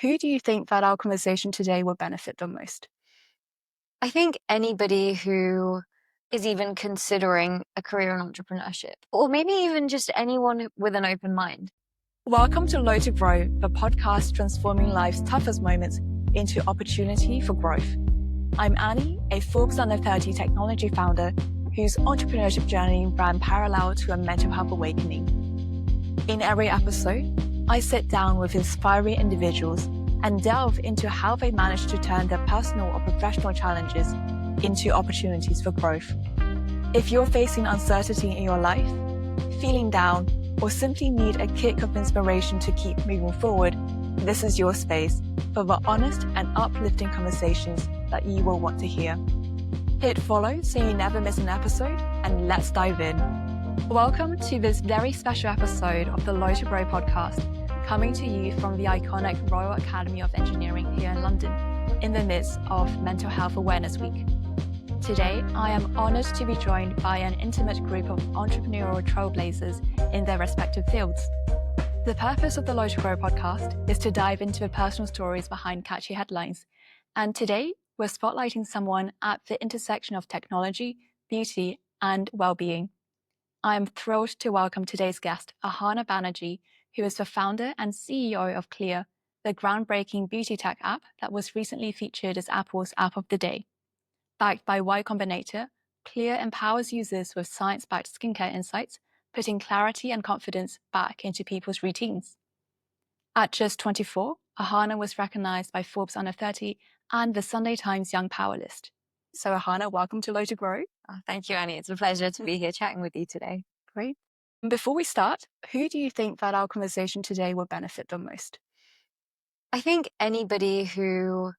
who do you think that our conversation today will benefit the most? I think anybody who is even considering a career in entrepreneurship, or maybe even just anyone with an open mind. Welcome to Low to Grow, the podcast transforming life's toughest moments into opportunity for growth. I'm Annie, a Forbes Under 30 technology founder whose entrepreneurship journey ran parallel to a mental health awakening. In every episode, I sit down with inspiring individuals and delve into how they managed to turn their personal or professional challenges into opportunities for growth. If you're facing uncertainty in your life, feeling down, or simply need a kick of inspiration to keep moving forward, this is your space for the honest and uplifting conversations that you will want to hear. Hit follow so you never miss an episode, and let's dive in. Welcome to this very special episode of the Low to Grow podcast, coming to you from the iconic Royal Academy of Engineering here in London, in the midst of Mental Health Awareness Week. Today, I am honoured to be joined by an intimate group of entrepreneurial trailblazers in their respective fields. The purpose of the Low to Grow podcast is to dive into the personal stories behind catchy headlines. And today, we're spotlighting someone at the intersection of technology, beauty, and well-being. I am thrilled to welcome today's guest, Ahana Banerjee, who is the founder and CEO of Clear, the groundbreaking beauty tech app that was recently featured as Apple's App of the Day. Backed by Y-Combinator, Clear empowers users with science-backed skincare insights, putting clarity and confidence back into people's routines. At just 24, Ahana was recognized by Forbes Under 30 and the Sunday Times Young Powerlist. So Ahana, welcome to Low to Grow. Oh, thank you, Annie. It's a pleasure to be here chatting with you today. Great. Before we start, who do you think that our conversation today will benefit the most? I think anybody who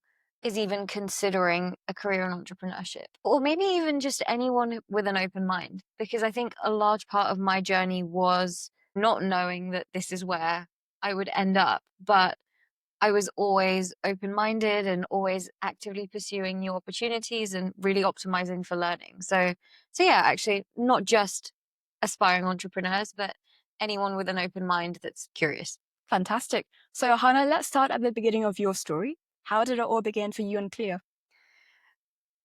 is even considering a career in entrepreneurship, or maybe even just anyone with an open mind, because I think a large part of my journey was not knowing that this is where I would end up, but I was always open-minded and always actively pursuing new opportunities and really optimizing for learning. So yeah, actually not just aspiring entrepreneurs, but anyone with an open mind that's curious. Fantastic. So Ahana, let's start at the beginning of your story. How did it all begin for you and Clear?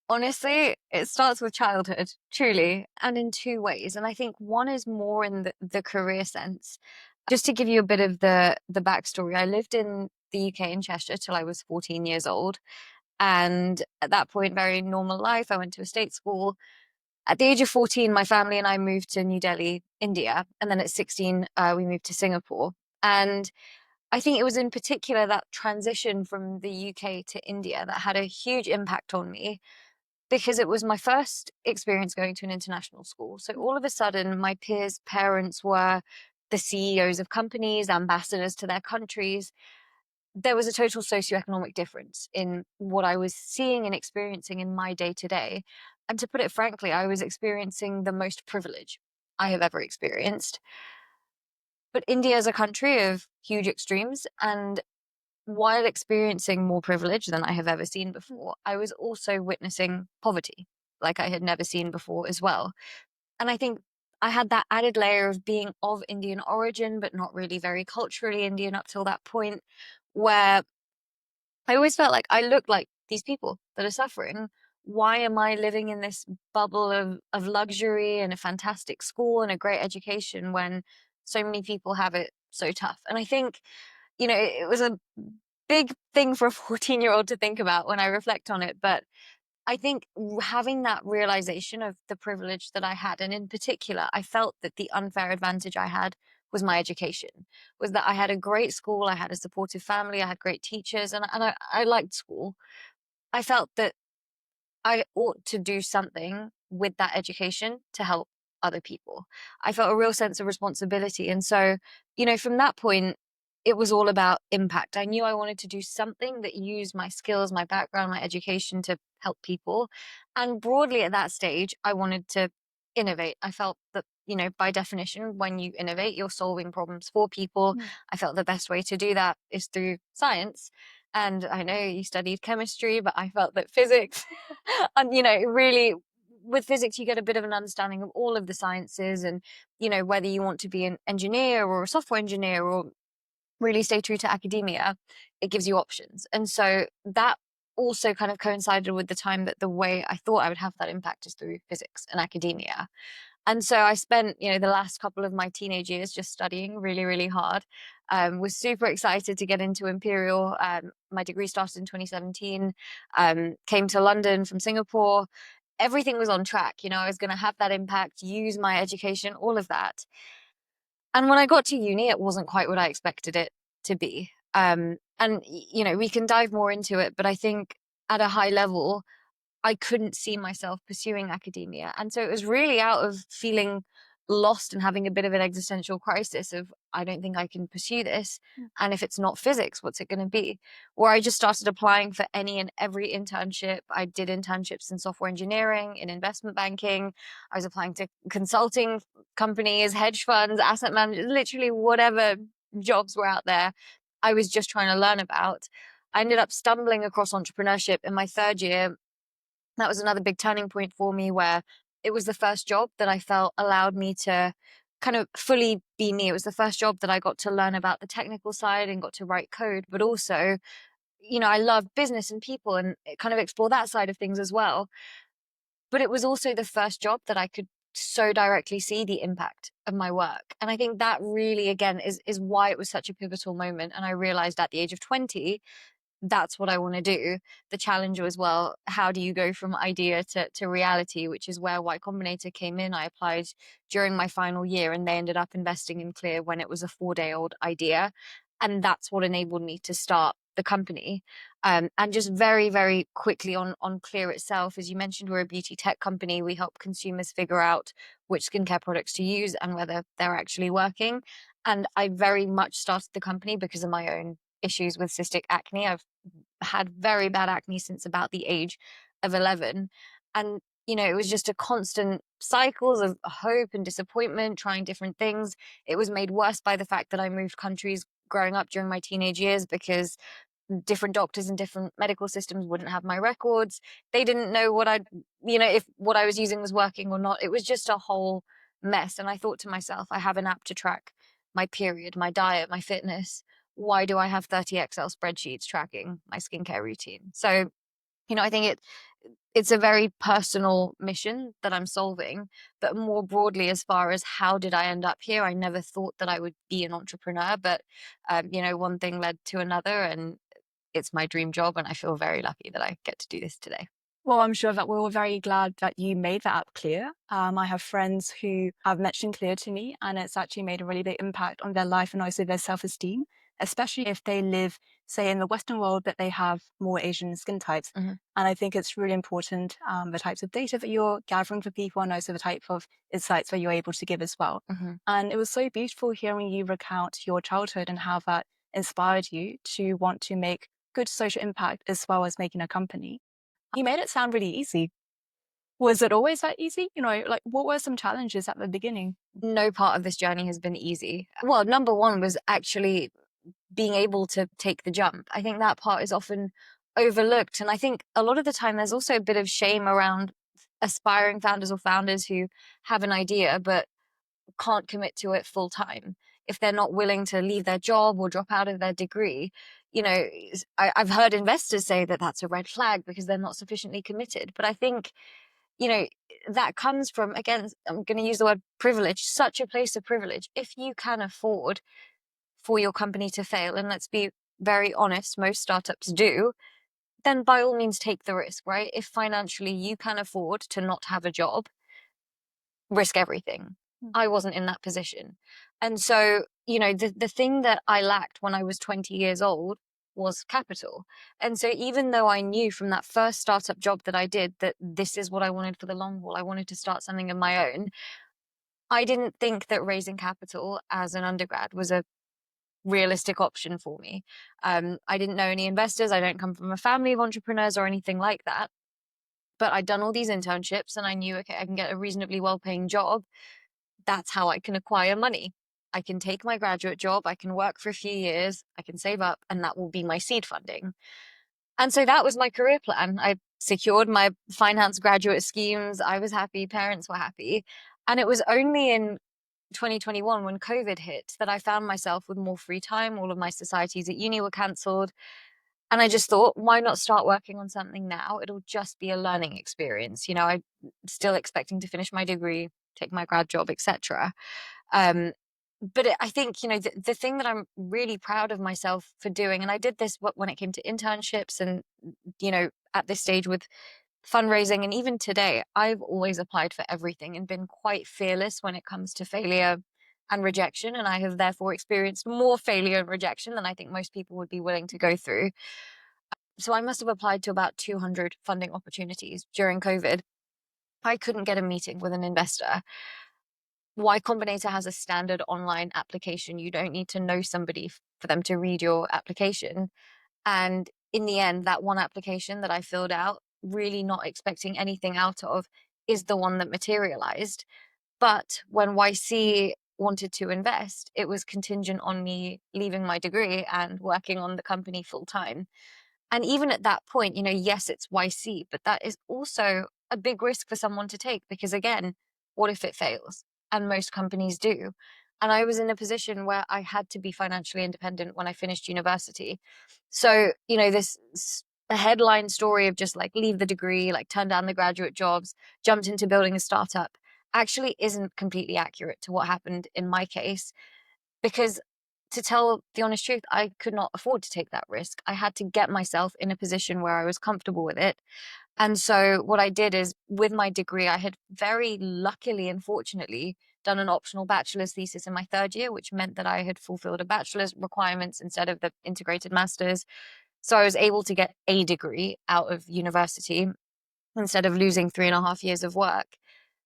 Honestly, it starts with childhood, truly, and in two ways. And I think one is more in the career sense. Just to give you a bit of the backstory, I lived in the UK in Cheshire till I was 14 years old. And at that point, very normal life. I went to a state school. At the age of 14, my family and I moved to New Delhi, India. And then at 16, we moved to Singapore. And I think it was in particular that transition from the UK to India that had a huge impact on me because it was my first experience going to an international school. So all of a sudden, my peers' parents were the CEOs of companies, ambassadors to their countries. There was a total socioeconomic difference in what I was seeing and experiencing in my day to day. And to put it frankly, I was experiencing the most privilege I have ever experienced. But India is a country of huge extremes. And while experiencing more privilege than I have ever seen before, I was also witnessing poverty like I had never seen before as well. And I think I had that added layer of being of Indian origin, but not really very culturally Indian up till that point, where I always felt like I looked like these people that are suffering. Why am I living in this bubble of luxury and a fantastic school and a great education when so many people have it so tough? And I think, it was a big thing for a 14-year-old to think about when I reflect on it. But I think having that realization of the privilege that I had, and in particular, I felt that the unfair advantage I had was my education, was that I had a great school, I had a supportive family, I had great teachers, and I liked school. I felt that I ought to do something with that education to help other people. I felt a real sense of responsibility. And so, from that point, it was all about impact. I knew I wanted to do something that used my skills, my background, my education to help people. And broadly at that stage, I wanted to innovate. I felt that, by definition, when you innovate, you're solving problems for people. I felt the best way to do that is through science. And I know you studied chemistry, but I felt that physics, and, really with physics, you get a bit of an understanding of all of the sciences and, whether you want to be an engineer or a software engineer or really stay true to academia, it gives you options. And so that also kind of coincided with the time that the way I thought I would have that impact is through physics and academia. And so I spent, the last couple of my teenage years just studying really, really hard. Was super excited to get into Imperial. My degree started in 2017, came to London from Singapore. Everything was on track. I was going to have that impact, use my education, all of that. And when I got to uni, it wasn't quite what I expected it to be. And we can dive more into it, but I think at a high level, I couldn't see myself pursuing academia. And so it was really out of feeling lost and having a bit of an existential crisis of, I don't think I can pursue this. And if it's not physics, what's it going to be? Or I just started applying for any and every internship. I did internships in software engineering, in investment banking. I was applying to consulting companies, hedge funds, asset managers, literally whatever jobs were out there. I was just trying to learn about. I ended up stumbling across entrepreneurship in my third year. That was another big turning point for me, where it was the first job that I felt allowed me to kind of fully be me. It was the first job that I got to learn about the technical side and got to write code, but also, I love business and people and kind of explore that side of things as well. But it was also the first job that I could so directly see the impact of my work. And I think that really, again, is why it was such a pivotal moment. And I realized at the age of 20, that's what I want to do. The challenge was, well, how do you go from idea to reality, which is where Y-Combinator came in. I applied during my final year and they ended up investing in Clear when it was a 4-day-old idea. And that's what enabled me to start the company. And just very, very quickly on Clear itself, as you mentioned, we're a beauty tech company. We help consumers figure out which skincare products to use and whether they're actually working. And I very much started the company because of my own issues with cystic acne. I've had very bad acne since about the age of 11. And, it was just a constant cycles of hope and disappointment, trying different things. It was made worse by the fact that I moved countries growing up during my teenage years because different doctors and different medical systems wouldn't have my records. They didn't know if what I was using was working or not. It was just a whole mess. And I thought to myself, I have an app to track my period, my diet, my fitness. Why do I have 30 Excel spreadsheets tracking my skincare routine? So, I think it's a very personal mission that I'm solving, but more broadly, as far as how did I end up here? I never thought that I would be an entrepreneur, but one thing led to another, and it's my dream job, and I feel very lucky that I get to do this today. Well, I'm sure that we're all very glad that you made that app Clear. I have friends who have mentioned Clear to me, and it's actually made a really big impact on their life and also their self-esteem, especially if they live, say, in the Western world, but they have more Asian skin types. Mm-hmm. And I think it's really important, the types of data that you're gathering for people and also the type of insights that you're able to give as well. Mm-hmm. And it was so beautiful hearing you recount your childhood and how that inspired you to want to make good social impact as well as making a company. You made it sound really easy. Was it always that easy? What were some challenges at the beginning? No part of this journey has been easy. Well, number one was actually being able to take the jump. I think that part is often overlooked. And I think a lot of the time there's also a bit of shame around aspiring founders or founders who have an idea but can't commit to it full time. If they're not willing to leave their job or drop out of their degree, I've heard investors say that that's a red flag because they're not sufficiently committed. But I think, that comes from, again, I'm going to use the word privilege, such a place of privilege. If you can afford for your company to fail, and let's be very honest, most startups do, then by all means take the risk, right? If financially you can afford to not have a job, risk everything. I wasn't in that position. And so, the thing that I lacked when I was 20 years old was capital. And so even though I knew from that first startup job that I did that this is what I wanted for the long haul, I wanted to start something of my own, I didn't think that raising capital as an undergrad was a realistic option for me. I didn't know any investors. I don't come from a family of entrepreneurs or anything like that. But I'd done all these internships and I knew, okay, I can get a reasonably well-paying job. That's how I can acquire money. I can take my graduate job, I can work for a few years, I can save up, and that will be my seed funding. And so that was my career plan. I secured my finance graduate schemes. I was happy, parents were happy. And it was only in 2021 when COVID hit that I found myself with more free time. All of my societies at uni were cancelled. And I just thought, why not start working on something now? It'll just be a learning experience. I'm still expecting to finish my degree, take my grad job, etc. But I think, the thing that I'm really proud of myself for doing, and I did this when it came to internships and, at this stage with fundraising, and even today, I've always applied for everything and been quite fearless when it comes to failure and rejection. And I have therefore experienced more failure and rejection than I think most people would be willing to go through. So I must have applied to about 200 funding opportunities during COVID. I couldn't get a meeting with an investor. Y-Combinator has a standard online application. You don't need to know somebody for them to read your application. And in the end, that one application that I filled out, really not expecting anything out of, is the one that materialized. But when YC wanted to invest, it was contingent on me leaving my degree and working on the company full time. And even at that point, yes, it's YC, but that is also a big risk for someone to take because, again, what if it fails? And most companies do. And I was in a position where I had to be financially independent when I finished university. So, a headline story of just like leave the degree, like turn down the graduate jobs, jumped into building a startup actually isn't completely accurate to what happened in my case. Because to tell the honest truth, I could not afford to take that risk. I had to get myself in a position where I was comfortable with it. And so what I did is with my degree, I had very luckily and fortunately done an optional bachelor's thesis in my third year, which meant that I had fulfilled a bachelor's requirements instead of the integrated master's. So I was able to get a degree out of university instead of losing 3.5 years of work.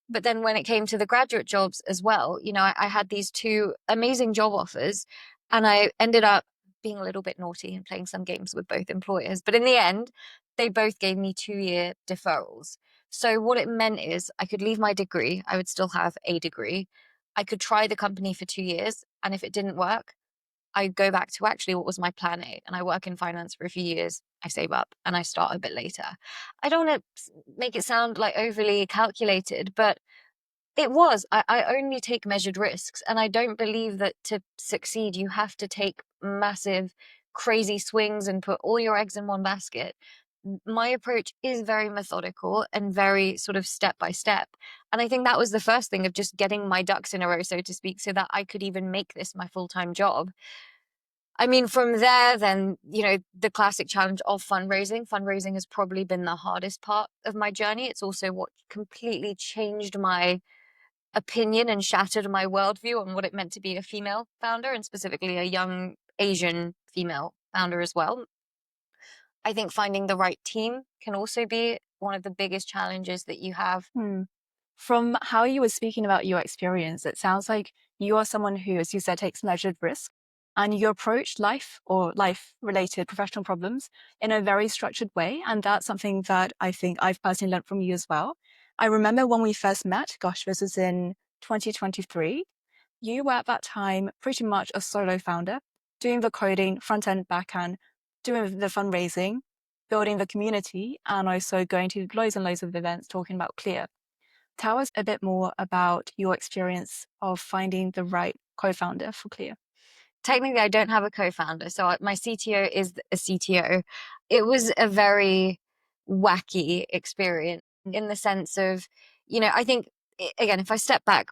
But then when it came to the graduate jobs as well, I had these two amazing job offers and I ended up being a little bit naughty and playing some games with both employers. But in the end, they both gave me 2-year deferrals. So what it meant is I could leave my degree. I would still have a degree. I could try the company for 2 years. And if it didn't work, I go back to actually what was my plan A, and I work in finance for a few years. I save up and I start a bit later. I don't want to make it sound like overly calculated, but it was. I only take measured risks. And I don't believe that to succeed, you have to take massive, crazy swings and put all your eggs in one basket. My approach is very methodical and very sort of step by step. And I think that was the first thing of just getting my ducks in a row, so to speak, so that I could even make this my full-time job. I mean, from there, then, the classic challenge of fundraising. Fundraising has probably been the hardest part of my journey. It's also what completely changed my opinion and shattered my worldview on what it meant to be a female founder, and specifically a young Asian female founder as well. I think finding the right team can also be one of the biggest challenges that you have. From how you were speaking about your experience, it sounds like you are someone who, as you said, takes measured risk and you approach life or life-related professional problems in a very structured way. And that's something that I think I've personally learned from you as well. I remember when we first met, gosh, this was in 2023. You were at that time pretty much a solo founder, doing the coding, front end, back end, doing the fundraising, building the community, and also going to loads and loads of events talking about Clear. Tell us a bit more about your experience of finding the right co-founder for Clear. Technically, I don't have a co-founder. So my CTO is a CTO. It was a very wacky experience in the sense of, I think, again, if I step back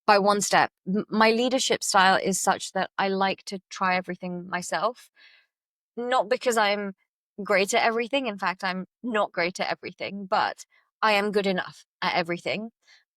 by one step, my leadership style is such that I like to try everything myself. Not because I'm great at everything. In fact, I'm not great at everything, but I am good enough at everything.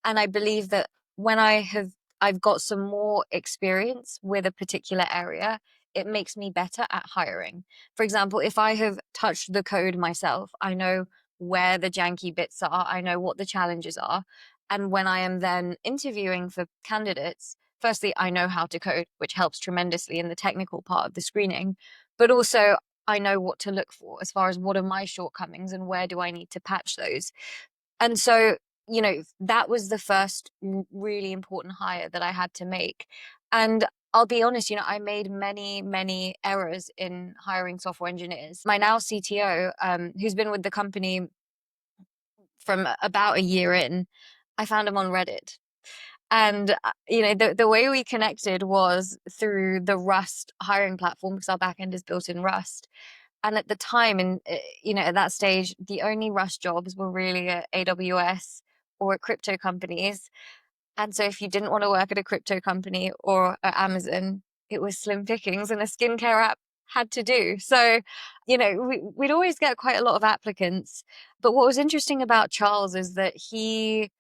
And I believe that when I've got some more experience with a particular area, it makes me better at hiring. For example, if I have touched the code myself, I know where the janky bits are, I know what the challenges are. And when I am then interviewing for candidates, firstly, I know how to code, which helps tremendously in the technical part of the screening. But also, I know what to look for as far as what are my shortcomings and where do I need to patch those. And so, that was the first really important hire that I had to make. And I'll be honest, I made many, many errors in hiring software engineers. My now CTO, who's been with the company from about a year in, I found him on Reddit. And the way we connected was through the Rust hiring platform, because our backend is built in Rust. And at the time, and at that stage, the only Rust jobs were really at AWS or at crypto companies. And so if you didn't want to work at a crypto company or at Amazon, it was slim pickings, and a skincare app had to do. So, we'd always get quite a lot of applicants. But what was interesting about Charles is that he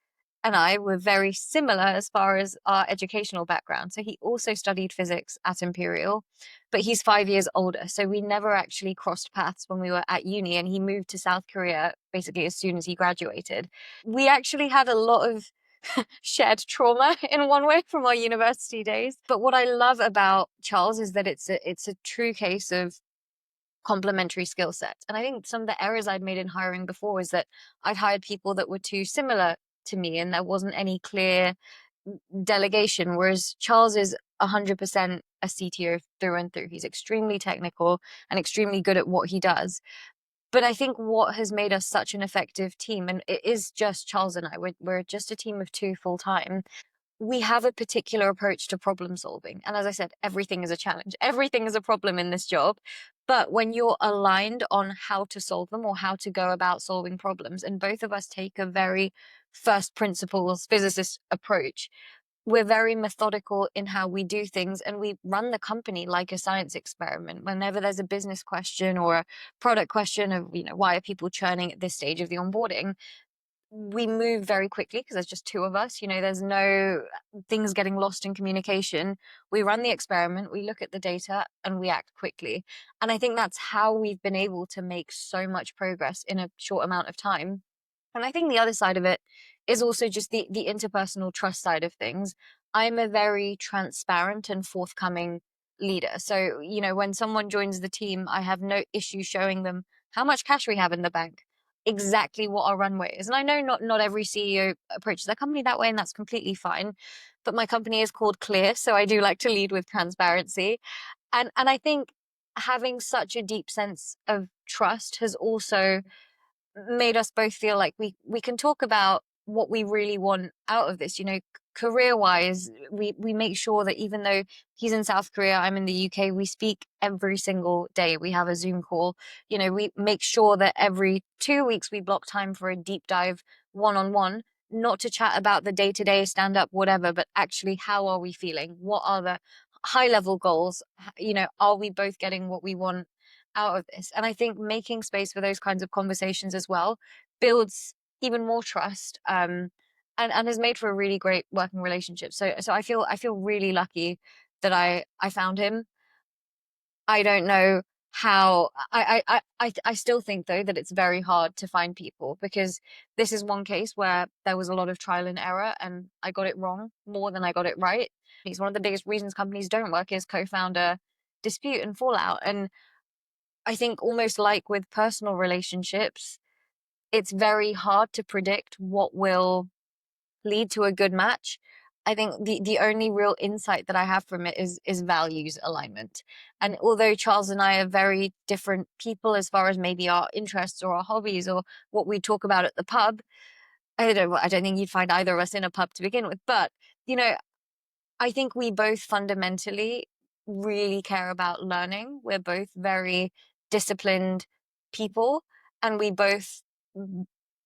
and I were very similar as far as our educational background. So he also studied physics at Imperial, but he's 5 years older. So we never actually crossed paths when we were at uni, and he moved to South Korea basically as soon as he graduated. We actually had a lot of shared trauma in one way from our university days. But what I love about Charles is that it's a true case of complementary skill sets. And I think some of the errors I'd made in hiring before was that I'd hired people that were too similar to me, and there wasn't any clear delegation, whereas Charles is 100% a CTO through and through. He's extremely technical and extremely good at what he does. But I think what has made us such an effective team, and it is just Charles and I, we're just a team of two full time. We have a particular approach to problem solving. And as I said, everything is a challenge. Everything is a problem in this job. But when you're aligned on how to solve them or how to go about solving problems, and both of us take a very first principles physicist approach, we're very methodical in how we do things, and we run the company like a science experiment. Whenever there's a business question or a product question of, why are people churning at this stage of the onboarding, we move very quickly because there's just two of us. There's no things getting lost in communication. We run the experiment, we look at the data, and we act quickly. And I think that's how we've been able to make so much progress in a short amount of time. And I think the other side of it is also just the interpersonal trust side of things. I'm a very transparent and forthcoming leader. So, when someone joins the team, I have no issue showing them how much cash we have in the bank, exactly what our runway is. And I know not every CEO approaches their company that way, and that's completely fine. But my company is called Clear, so I do like to lead with transparency. And I think having such a deep sense of trust has also made us both feel like we can talk about what we really want out of this. Career wise, we make sure that even though he's in South Korea, I'm in the UK, we speak every single day. We have a Zoom call. We make sure that every 2 weeks we block time for a deep dive one-on-one, not to chat about the day-to-day, stand up, whatever, but actually, how are we feeling? What are the high level goals? Are we both getting what we want out of this? And I think making space for those kinds of conversations as well builds even more trust, and has made for a really great working relationship. So I feel really lucky that I found him. I don't know how. I still think though that it's very hard to find people, because this is one case where there was a lot of trial and error, and I got it wrong more than I got it right. It's one of the biggest reasons companies don't work is co-founder dispute and fallout. And I think almost like with personal relationships, it's very hard to predict what will lead to a good match. I think the only real insight that I have from it is values alignment. And although Charles and I are very different people as far as maybe our interests or our hobbies or what we talk about at the pub, I don't think you'd find either of us in a pub to begin with. But you know, I think we both fundamentally really care about learning. We're both very disciplined people, and we both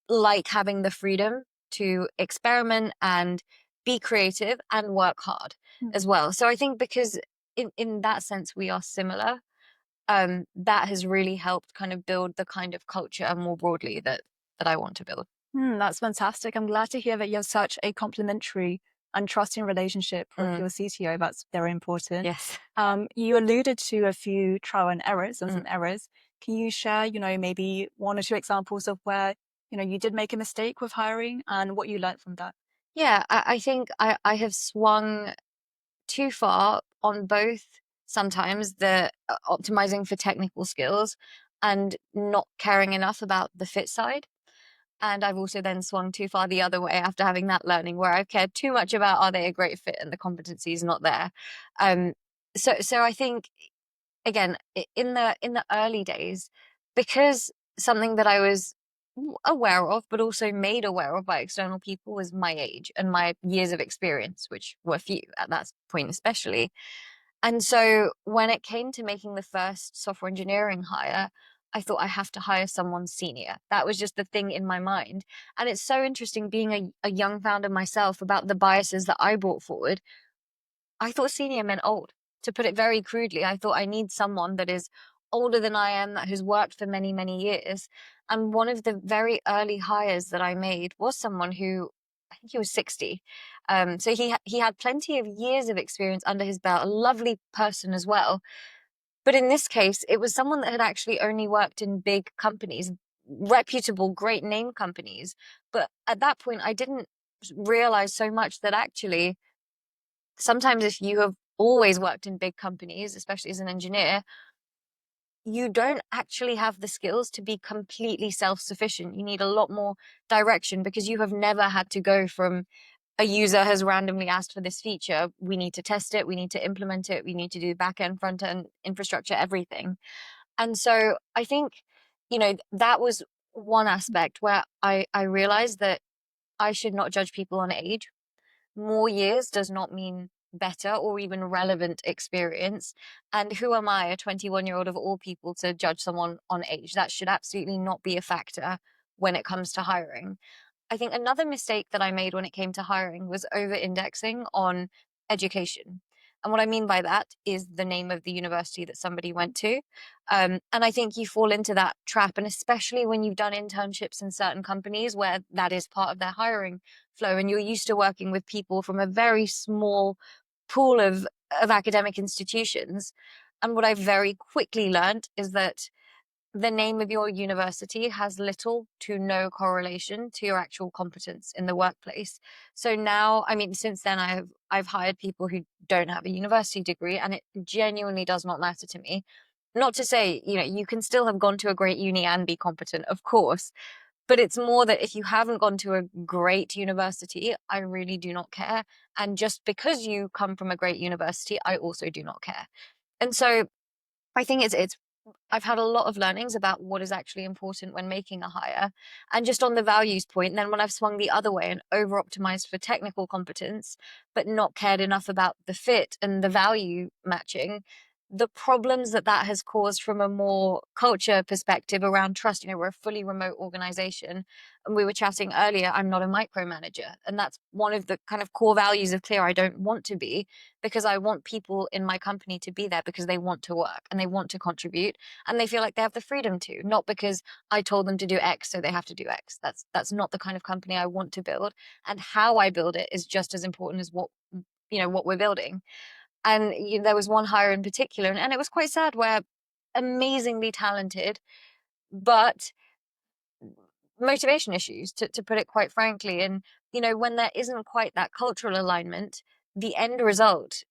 like having the freedom to experiment and be creative and work hard as well. So I think because in that sense we are similar, that has really helped kind of build the kind of culture more broadly that I want to build. That's fantastic. I'm glad to hear that you're such a complimentary and trusting relationship with your CTO. That's very important. Yes. You alluded to a few trial and errors and some errors. Can you share, maybe one or two examples of where, you did make a mistake with hiring and what you learned from that? Yeah, I think I have swung too far on both, sometimes the optimizing for technical skills and not caring enough about the fit side. And I've also then swung too far the other way after having that learning, where I've cared too much about are they a great fit and the competency is not there. So I think, again, in the early days, because something that I was aware of, but also made aware of by external people, was my age and my years of experience, which were few at that point, especially. And so when it came to making the first software engineering hire, I thought I have to hire someone senior. That was just the thing in my mind. And it's so interesting being a young founder myself about the biases that I brought forward. I thought senior meant old. To put it very crudely, I thought I need someone that is older than I am, that has worked for many, many years. And one of the very early hires that I made was someone who, I think he was 60. So he had plenty of years of experience under his belt, a lovely person as well. But in this case, it was someone that had actually only worked in big companies, reputable, great name companies. But at that point, I didn't realize so much that actually sometimes if you have always worked in big companies, especially as an engineer, you don't actually have the skills to be completely self-sufficient. You need a lot more direction because you have never had to go from a user has randomly asked for this feature. We need to test it. We need to implement it. We need to do back end, front end, infrastructure, everything. And so I think, that was one aspect where I realized that I should not judge people on age. More years does not mean better or even relevant experience. And who am I, a 21-year-old of all people, to judge someone on age? That should absolutely not be a factor when it comes to hiring. I think another mistake that I made when it came to hiring was over indexing on education. And what I mean by that is the name of the university that somebody went to. And I think you fall into that trap. And especially when you've done internships in certain companies where that is part of their hiring flow and you're used to working with people from a very small pool of academic institutions. And what I very quickly learned is that the name of your university has little to no correlation to your actual competence in the workplace. So now, I mean, since then I've hired people who don't have a university degree, and it genuinely does not matter to me. Not to say, you can still have gone to a great uni and be competent, of course, but it's more that if you haven't gone to a great university, I really do not care. And just because you come from a great university, I also do not care. And so I think it's I've had a lot of learnings about what is actually important when making a hire. And just on the values point, then when I've swung the other way and over optimized for technical competence, but not cared enough about the fit and the value matching, the problems that that has caused from a more culture perspective around trust. We're a fully remote organization. And we were chatting earlier, I'm not a micromanager. And that's one of the kind of core values of Clear. I don't want to be, because I want people in my company to be there because they want to work and they want to contribute and they feel like they have the freedom to, not because I told them to do X, so they have to do X. That's not the kind of company I want to build. And how I build it is just as important as what we're building. And there was one hire in particular, and it was quite sad, where amazingly talented, but motivation issues, to put it quite frankly. And, when there isn't quite that cultural alignment, the end result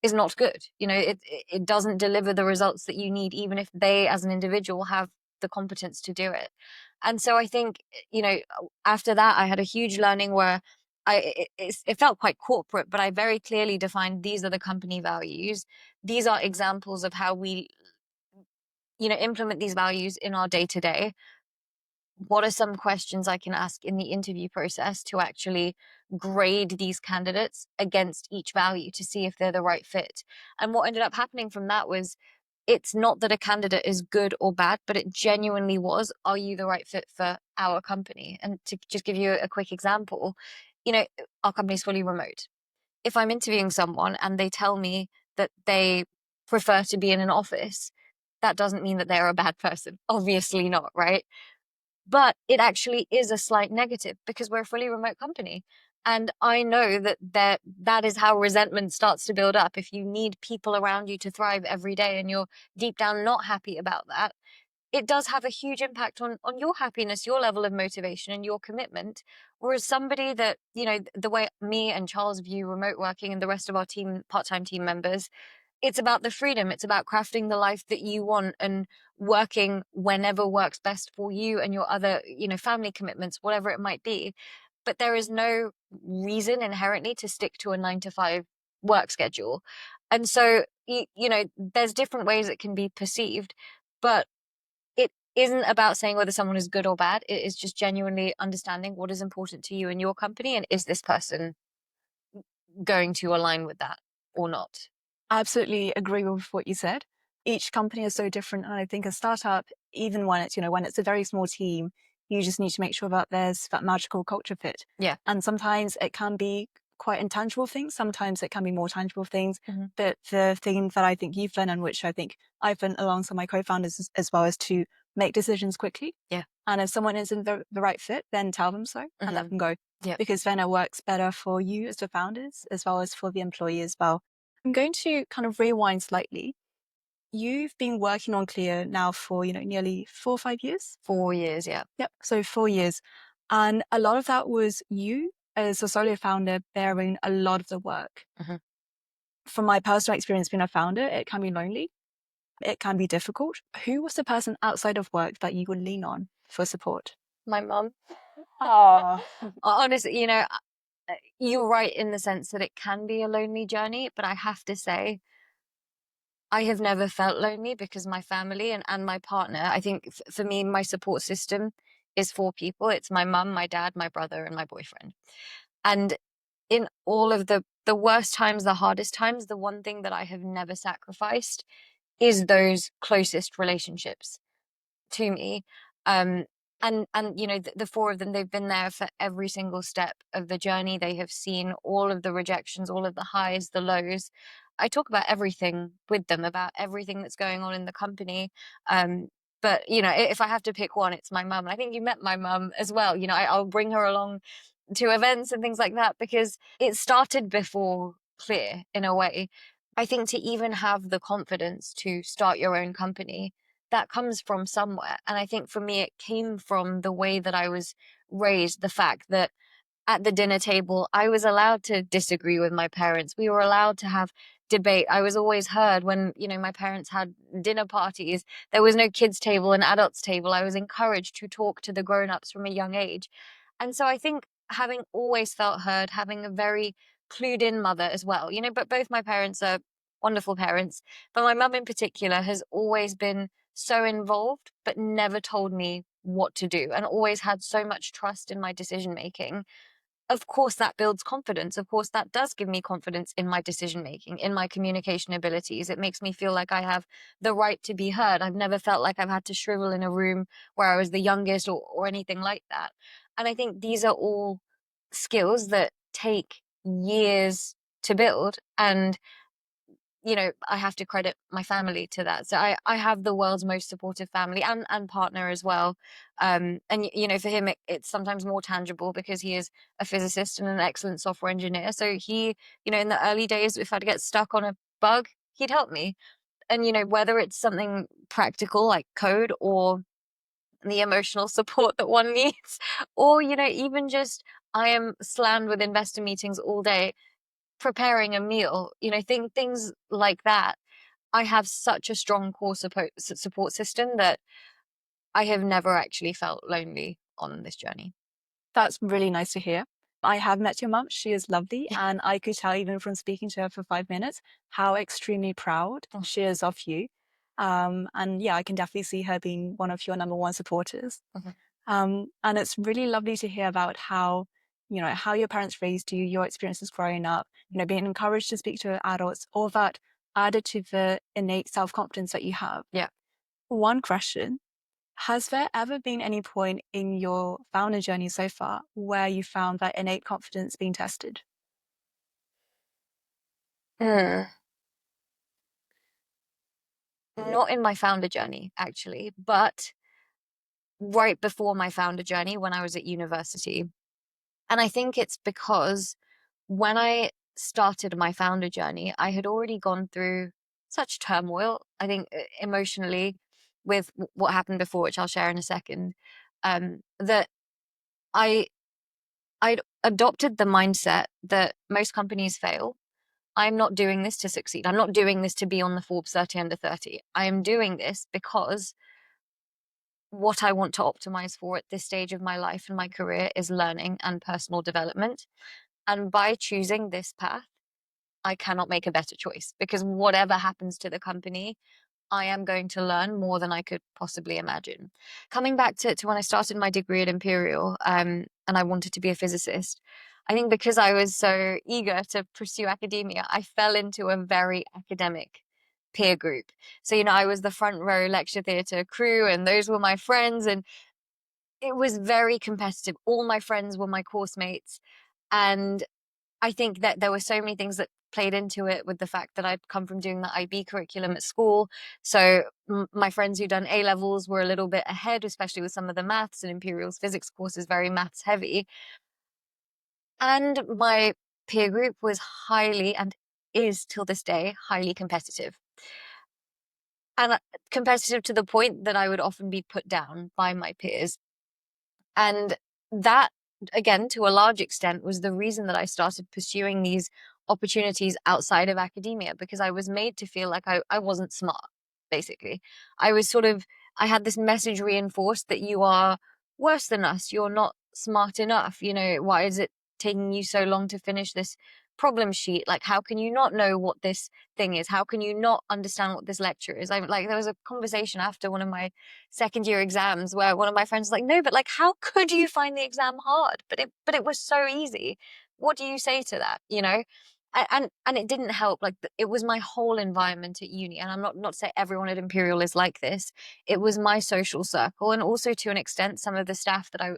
is not good. It doesn't deliver the results that you need, even if they as an individual have the competence to do it. And so I think, after that, I had a huge learning where it felt quite corporate, but I very clearly defined, these are the company values. These are examples of how we, implement these values in our day to day. What are some questions I can ask in the interview process to actually grade these candidates against each value to see if they're the right fit? And what ended up happening from that was, it's not that a candidate is good or bad, but it genuinely was, are you the right fit for our company? And to just give you a quick example, our company is fully remote. If I'm interviewing someone and they tell me that they prefer to be in an office, that doesn't mean that they're a bad person. Obviously not, right? But it actually is a slight negative because we're a fully remote company. And I know that is how resentment starts to build up. If you need people around you to thrive every day and you're deep down not happy about that, it does have a huge impact on your happiness, your level of motivation and your commitment. Whereas somebody that, the way me and Charles view remote working and the rest of our team, part-time team members, it's about the freedom. It's about crafting the life that you want and working whenever works best for you and your other, family commitments, whatever it might be. But there is no reason inherently to stick to a 9 to 5 work schedule. And so, there's different ways it can be perceived, but isn't about saying whether someone is good or bad. It is just genuinely understanding what is important to you and your company, and is this person going to align with that or not? I absolutely agree with what you said. Each company is so different, and I think a startup, even when it's, when it's a very small team, you just need to make sure that there's that magical culture fit. Yeah. And sometimes it can be quite intangible things. Sometimes it can be more tangible things. Mhm. But the thing that I think you've learned, and which I think I've learned alongside my co-founders as well, is to make decisions quickly. Yeah. And if someone isn't the right fit, then tell them so and let them go. Yep. Because then it works better for you as the founders, as well as for the employee as well. I'm going to kind of rewind slightly. You've been working on Clear now for, nearly 4 or 5 years? 4 years, yeah. Yep. So 4 years. And a lot of that was you as a solo founder bearing a lot of the work. Mhm. From my personal experience being a founder, it can be lonely. It can be difficult. Who was the person outside of work that you would lean on for support? My mum. Oh, Honestly, you're right in the sense that it can be a lonely journey, but I have to say, I have never felt lonely because my family and my partner, I think for me, my support system is 4 people. It's my mum, my dad, my brother, and my boyfriend. And in all of the worst times, the hardest times, the one thing that I have never sacrificed is those closest relationships to me. And the 4 of them, they've been there for every single step of the journey. They have seen all of the rejections, all of the highs, the lows. I talk about everything with them, about everything that's going on in the company. But if I have to pick one, it's my mum. And I think you met my mum as well. I'll bring her along to events and things like that because it started before Clear in a way. I think to even have the confidence to start your own company, that comes from somewhere. And I think for me, it came from the way that I was raised, the fact that at the dinner table, I was allowed to disagree with my parents. We were allowed to have debate. I was always heard when, my parents had dinner parties. There was no kids' table and adults' table. I was encouraged to talk to the grown-ups from a young age. And so I think having always felt heard, having a very clued in mother as well, but both my parents are wonderful parents. But my mum in particular has always been so involved, but never told me what to do and always had so much trust in my decision making. Of course, that builds confidence. Of course, that does give me confidence in my decision making, in my communication abilities. It makes me feel like I have the right to be heard. I've never felt like I've had to shrivel in a room where I was the youngest or anything like that. And I think these are all skills that take years to build. And I have to credit my family to that. So I have the world's most supportive family and partner as well. And for him, it's sometimes more tangible because he is a physicist and an excellent software engineer. So he, in the early days, if I'd get stuck on a bug, he'd help me. And, whether it's something practical like code or the emotional support that one needs, or, even just I am slammed with investor meetings all day preparing a meal, things like that. I have such a strong core support system that I have never actually felt lonely on this journey. that's really nice to hear. I have met your mum. She is lovely. And I could tell, even from speaking to her for 5 minutes, how extremely proud Oh. she is of you. And yeah, I can definitely see her being one of your number one supporters. Mhm. And it's really lovely to hear about how, how your parents raised you, your experiences growing up, being encouraged to speak to adults, all that added to the innate self-confidence that you have. Yeah. One question. Has there ever been any point in your founder journey so far where you found that innate confidence being tested? Mm. Not in my founder journey, actually, but right before my founder journey when I was at university. And I think it's because when I started my founder journey, I had already gone through such turmoil, I think emotionally, with what happened before, which I'll share in a second, that I I'd adopted the mindset that most companies fail. I'm not doing this to succeed. I'm not doing this to be on the Forbes 30 under 30. I am doing this because what I want to optimize for at this stage of my life and my career is learning and personal development. And by choosing this path, I cannot make a better choice because whatever happens to the company, I am going to learn more than I could possibly imagine. Coming back to when I started my degree at Imperial, and I wanted to be a physicist, I think because I was so eager to pursue academia, I fell into a very academic peer group. So, I was the front row lecture theatre crew, and those were my friends, and it was very competitive. All my friends were my course mates. And I think that there were so many things that played into it, with the fact that I'd come from doing the IB curriculum at school. So my friends who'd done A levels were a little bit ahead, especially with some of the maths, and Imperial's physics course is very maths heavy. And my peer group was highly, and is till this day, highly competitive. And competitive to the point that I would often be put down by my peers. And that, again, to a large extent, was the reason that I started pursuing these opportunities outside of academia, because I was made to feel like I wasn't smart, basically. I had this message reinforced that you are worse than us. You're not smart enough. Why is it taking you so long to finish this problem sheet? Like, how can you not know what this thing is? How can you not understand what this lecture is? There was a conversation after one of my second year exams where one of my friends was like, no, but like, how could you find the exam hard? But it was so easy. What do you say to that? And it didn't help. Like, it was my whole environment at uni. And I'm not to say everyone at Imperial is like this. It was my social circle, and also to an extent, some of the staff that I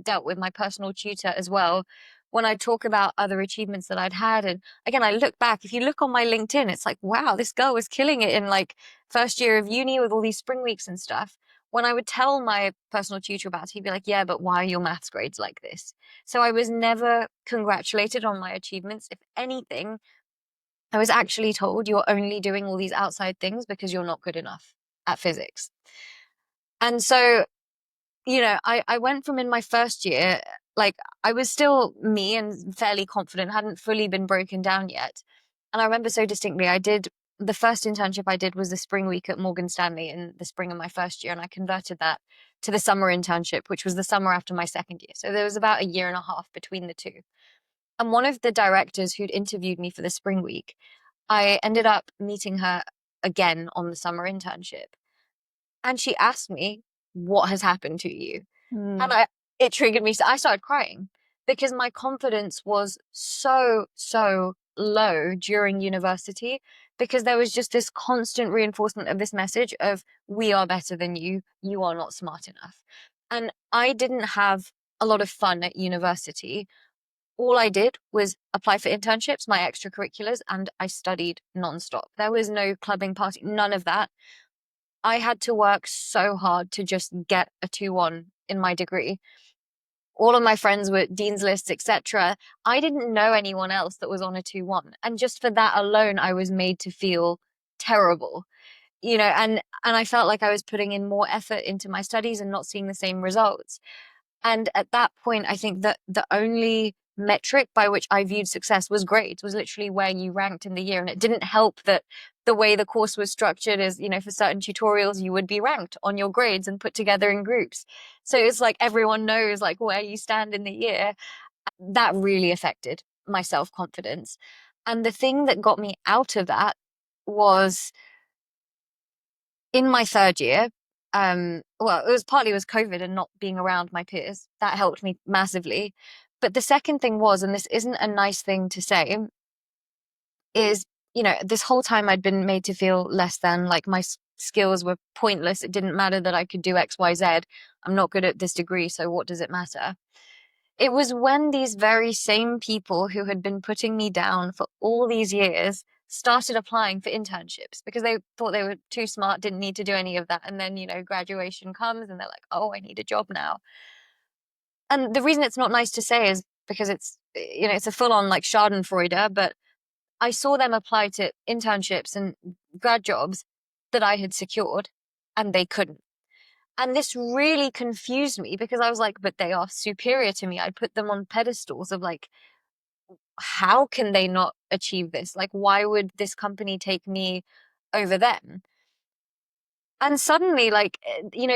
dealt with, my personal tutor as well. When I talk about other achievements that I'd had, and again, I look back, if you look on my LinkedIn, it's like, wow, this girl was killing it in like first year of uni with all these spring weeks and stuff. When I would tell my personal tutor about it, he'd be like, yeah, but why are your maths grades like this? So I was never congratulated on my achievements. If anything, I was actually told, you're only doing all these outside things because you're not good enough at physics. And so, I went from, in my first year, like, I was still me and fairly confident, hadn't fully been broken down yet. And I remember so distinctly, the first internship I did was the spring week at Morgan Stanley in the spring of my first year. And I converted that to the summer internship, which was the summer after my second year. So there was about a year and a half between the two. And one of the directors who'd interviewed me for the spring week, I ended up meeting her again on the summer internship. And she asked me, what has happened to you? And it triggered me. So I started crying because my confidence was so, so low during university, because there was just this constant reinforcement of this message of, we are better than you. You are not smart enough. And I didn't have a lot of fun at university. All I did was apply for internships, my extracurriculars, and I studied nonstop. There was no clubbing, party, none of that. I had to work so hard to just get a 2-1 in my degree. All of my friends were dean's lists, etc. I didn't know anyone else that was on a 2-1. And just for that alone, I was made to feel terrible, and I felt like I was putting in more effort into my studies and not seeing the same results. And at that point, I think that the only metric by which I viewed success was grades, was literally where you ranked in the year. And it didn't help that the way the course was structured is, for certain tutorials, you would be ranked on your grades and put together in groups. So it's like everyone knows like where you stand in the year. That really affected my self-confidence. And the thing that got me out of that was, in my third year, well, it was partly COVID and not being around my peers. That helped me massively. But the second thing was, and this isn't a nice thing to say, is, this whole time I'd been made to feel less than, like my skills were pointless. It didn't matter that I could do X, Y, Z. I'm not good at this degree, so what does it matter? It was when these very same people who had been putting me down for all these years started applying for internships, because they thought they were too smart, didn't need to do any of that. And then, graduation comes and they're like, oh, I need a job now. And the reason it's not nice to say is because it's a full on like Schadenfreude, but I saw them apply to internships and grad jobs that I had secured, and they couldn't. And this really confused me, because I was like, but they are superior to me. I put them on pedestals of like, how can they not achieve this? Like, why would this company take me over them? And suddenly, like,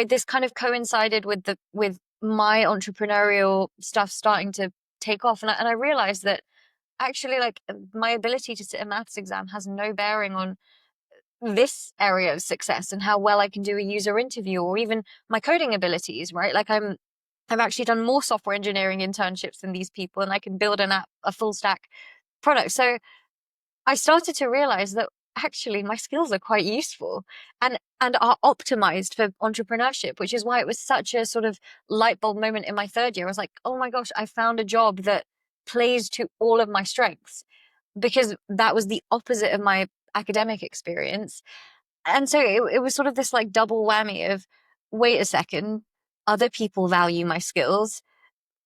this kind of coincided with my entrepreneurial stuff starting to take off. And I realized that actually, like, my ability to sit a maths exam has no bearing on this area of success and how well I can do a user interview, or even my coding abilities, right? Like I've actually done more software engineering internships than these people, and I can build an app, a full stack product. So I started to realize that actually my skills are quite useful and are optimized for entrepreneurship, which is why it was such a sort of light bulb moment in my third year. I was like, oh my gosh, I found a job that plays to all of my strengths, because that was the opposite of my academic experience. And so it was sort of this like double whammy of, wait a second, other people value my skills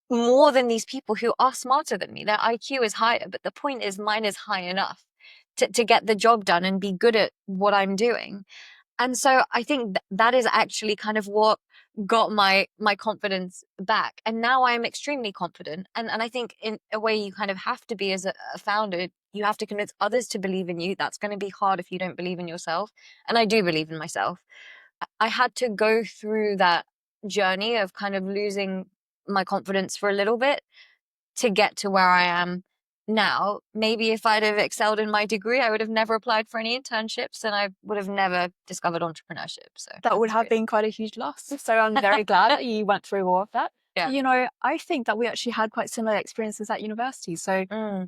more than these people who are smarter than me. Their IQ is higher, but the point is mine is high enough to get the job done and be good at what I'm doing. And so I think that is actually kind of what got my confidence back. And now I am extremely confident. And I think in a way you kind of have to be as a founder. You have to convince others to believe in you. That's going to be hard if you don't believe in yourself. And I do believe in myself. I had to go through that journey of kind of losing my confidence for a little bit to get to where I am now. Maybe if I'd have excelled in my degree, I would have never applied for any internships, and I would have never discovered entrepreneurship. So That would have great. been quite a huge loss. So I'm very glad that you went through all of that. Yeah. You know, I think that we actually had quite similar experiences at university. So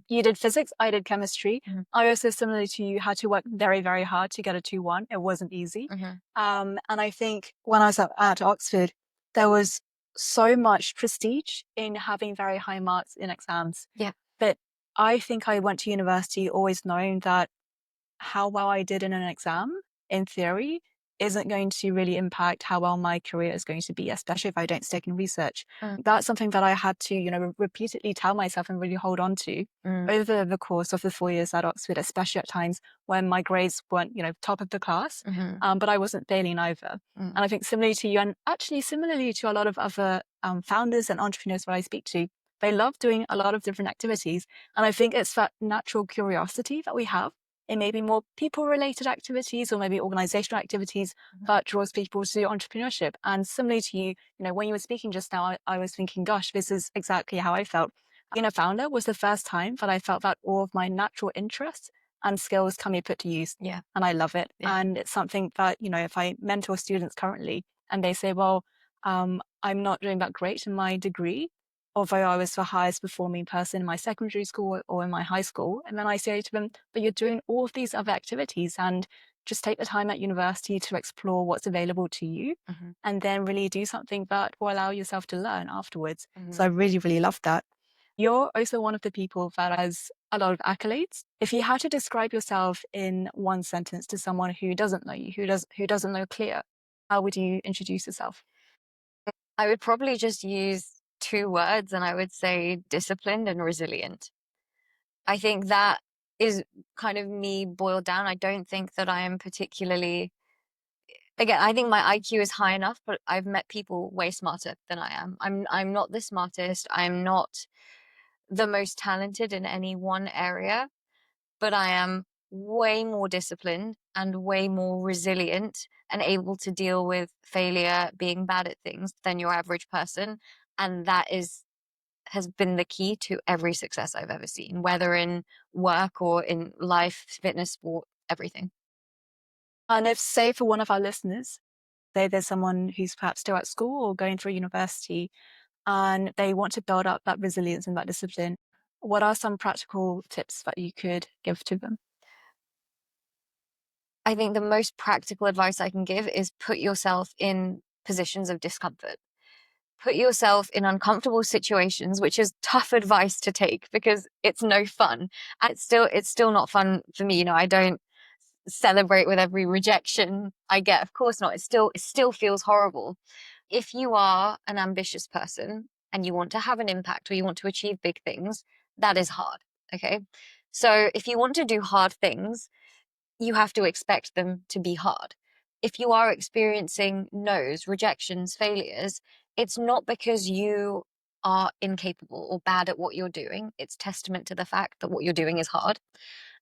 you did physics, I did chemistry. I also, similarly to you, had to work very, very hard to get a 2-1. It wasn't easy. And I think when I was at Oxford, there was so much prestige in having very high marks in exams. Yeah. But I think I went to university always knowing that how well I did in an exam, in theory, isn't going to really impact how well my career is going to be, especially if I don't stick in research. That's something that I had to, repeatedly tell myself and really hold on to over the course of the 4 years at Oxford, especially at times when my grades weren't, top of the class, but I wasn't failing either. And I think similarly to you, and actually similarly to a lot of other founders and entrepreneurs that I speak to, they love doing a lot of different activities. And I think it's that natural curiosity that we have. It may be more people-related activities or maybe organizational activities that draws people to entrepreneurship. And similarly to you, when you were speaking just now, I was thinking, gosh, this is exactly how I felt. Being a founder was the first time that I felt that all of my natural interests and skills can be put to use. Yeah. And I love it. Yeah. And it's something that, if I mentor students currently and they say, well, I'm not doing that great in my degree, although I was the highest performing person in my secondary school or in my high school. And then I say to them, but you're doing all of these other activities, and just take the time at university to explore what's available to you and then really do something that will allow yourself to learn afterwards. So I really, really love that. You're also one of the people that has a lot of accolades. If you had to describe yourself in one sentence to someone who doesn't know you, who doesn't know Clear, how would you introduce yourself? I would probably just use 2 words, and I would say disciplined and resilient. I think that is kind of me boiled down. I don't think that I am particularly, again, I think my IQ is high enough, but I've met people way smarter than I am. I'm not the smartest. I'm not the most talented in any one area, but I am way more disciplined and way more resilient and able to deal with failure, being bad at things, than your average person. And that has been the key to every success I've ever seen, whether in work or in life, fitness, sport, everything. And if, say, for one of our listeners, say there's someone who's perhaps still at school or going through university and they want to build up that resilience and that discipline, what are some practical tips that you could give to them? I think the most practical advice I can give is put yourself in positions of discomfort. Put yourself in uncomfortable situations, which is tough advice to take because it's no fun. And it's still not fun for me. I don't celebrate with every rejection I get. Of course not. It still feels horrible. If you are an ambitious person and you want to have an impact or you want to achieve big things, that is hard. Okay. So if you want to do hard things, you have to expect them to be hard. If you are experiencing no's, rejections, failures, it's not because you are incapable or bad at what you're doing. It's testament to the fact that what you're doing is hard.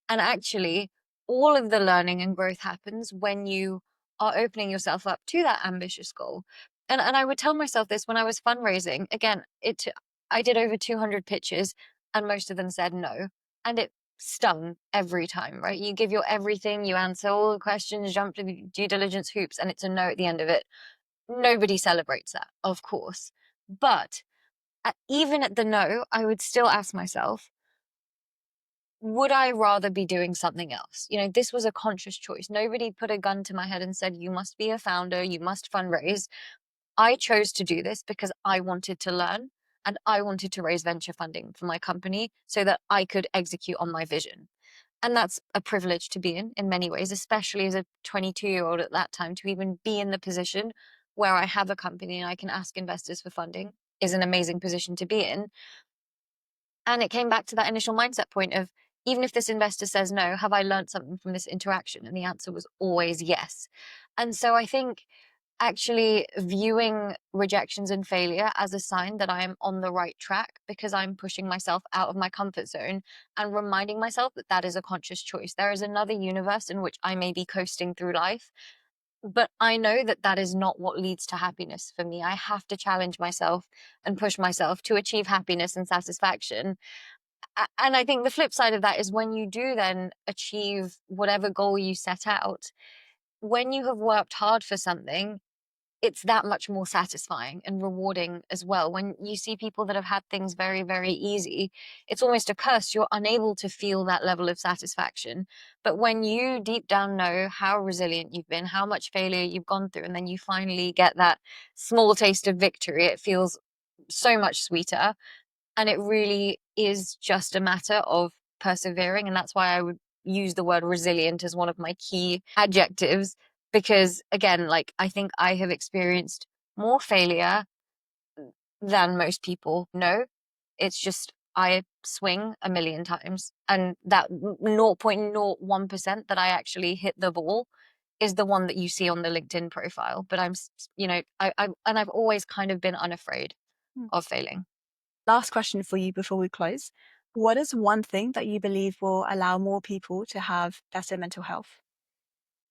And actually, all of the learning and growth happens when you are opening yourself up to that ambitious goal. And I would tell myself this when I was fundraising. Again, I did over 200 pitches and most of them said no. And it stung every time, right? You give your everything, you answer all the questions, jump to the due diligence hoops, and it's a no at the end of it. Nobody celebrates that, of course. But even at the no, I would still ask myself, would I rather be doing something else? This was a conscious choice. Nobody put a gun to my head and said, you must be a founder, you must fundraise. I chose to do this because I wanted to learn and I wanted to raise venture funding for my company so that I could execute on my vision. And that's a privilege to be in many ways, especially as a 22-year-old at that time. To even be in the position where I have a company and I can ask investors for funding is an amazing position to be in. And it came back to that initial mindset point of, even if this investor says no, have I learned something from this interaction? And the answer was always yes. And so I think actually viewing rejections and failure as a sign that I am on the right track because I'm pushing myself out of my comfort zone and reminding myself that that is a conscious choice. There is another universe in which I may be coasting through life, but I know that that is not what leads to happiness for me. I have to challenge myself and push myself to achieve happiness and satisfaction. And I think the flip side of that is when you do then achieve whatever goal you set out, when you have worked hard for something, it's that much more satisfying and rewarding as well. When you see people that have had things very, very easy, it's almost a curse. You're unable to feel that level of satisfaction. But when you deep down know how resilient you've been, how much failure you've gone through, and then you finally get that small taste of victory, it feels so much sweeter. And it really is just a matter of persevering. And that's why I would use the word resilient as one of my key adjectives, because again, like, I think I have experienced more failure than most people know. It's just I swing a million times, and that 0.01% that I actually hit the ball is the one that you see on the LinkedIn profile. But I've always kind of been unafraid of failing. Last question for you before we close. What is one thing that you believe will allow more people to have better mental health?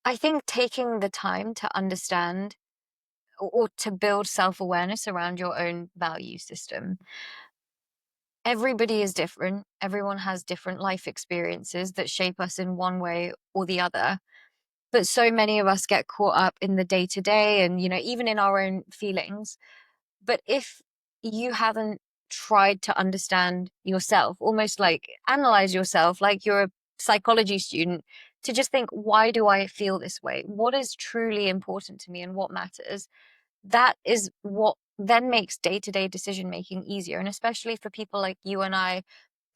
I think taking the time to understand or to build self-awareness around your own value system. Everybody is different. Everyone has different life experiences that shape us in one way or the other. But so many of us get caught up in the day to day and, even in our own feelings. But if you haven't tried to understand yourself, almost like analyze yourself, like you're a psychology student, to just think, why do I feel this way? What is truly important to me and what matters? That is what then makes day-to-day decision making easier. And especially for people like you and I,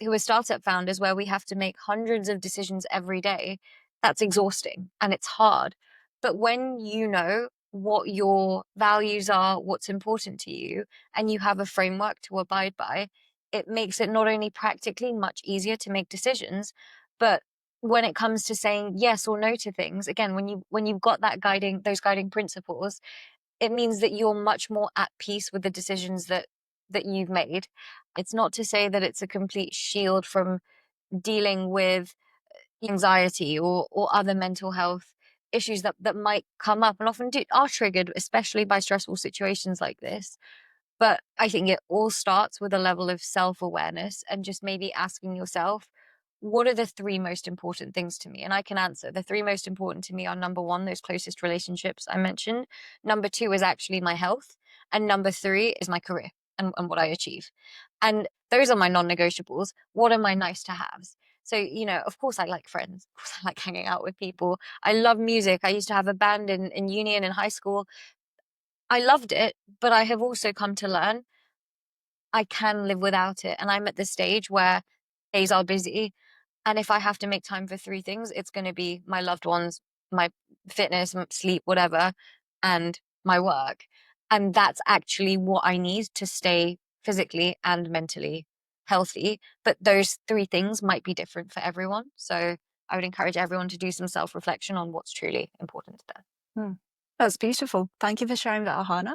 who are startup founders, where we have to make hundreds of decisions every day, that's exhausting and it's hard. But when you know what your values are, what's important to you, and you have a framework to abide by, it makes it not only practically much easier to make decisions, but when it comes to saying yes or no to things, again, when you've got those guiding principles, it means that you're much more at peace with the decisions that you've made. It's not to say that it's a complete shield from dealing with anxiety or other mental health issues that might come up and often are triggered, especially by stressful situations like this. But I think it all starts with a level of self-awareness and just maybe asking yourself, what are the three most important things to me? And I can answer. The three most important to me are, number one, those closest relationships I mentioned. Number two is actually my health. And number three is my career and what I achieve. And those are my non-negotiables. What are my nice to haves? So, of course I like friends. Of course I like hanging out with people. I love music. I used to have a band in uni and in high school. I loved it, but I have also come to learn I can live without it. And I'm at the stage where days are busy. And if I have to make time for three things, it's going to be my loved ones, my fitness, sleep, whatever, and my work. And that's actually what I need to stay physically and mentally healthy. But those three things might be different for everyone. So I would encourage everyone to do some self-reflection on what's truly important to them. That's beautiful. Thank you for sharing that, Ahana.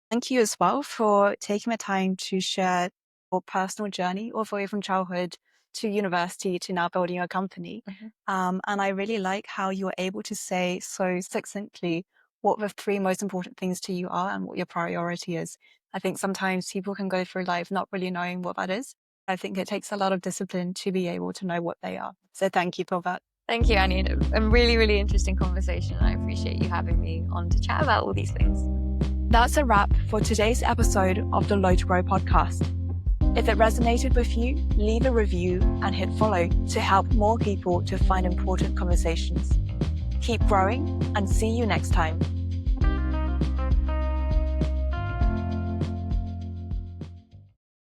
Thank you as well for taking the time to share your personal journey all the way from childhood to university to now building your company. And I really like how you were able to say so succinctly what the three most important things to you are and what your priority is. I think sometimes people can go through life not really knowing what that is. I think it takes a lot of discipline to be able to know what they are. So thank you for that. Thank you, Annie. A really, really interesting conversation. I appreciate you having me on to chat about all these things. That's a wrap for today's episode of the Low to Grow podcast. If it resonated with you, leave a review and hit follow to help more people to find important conversations. Keep growing and see you next time.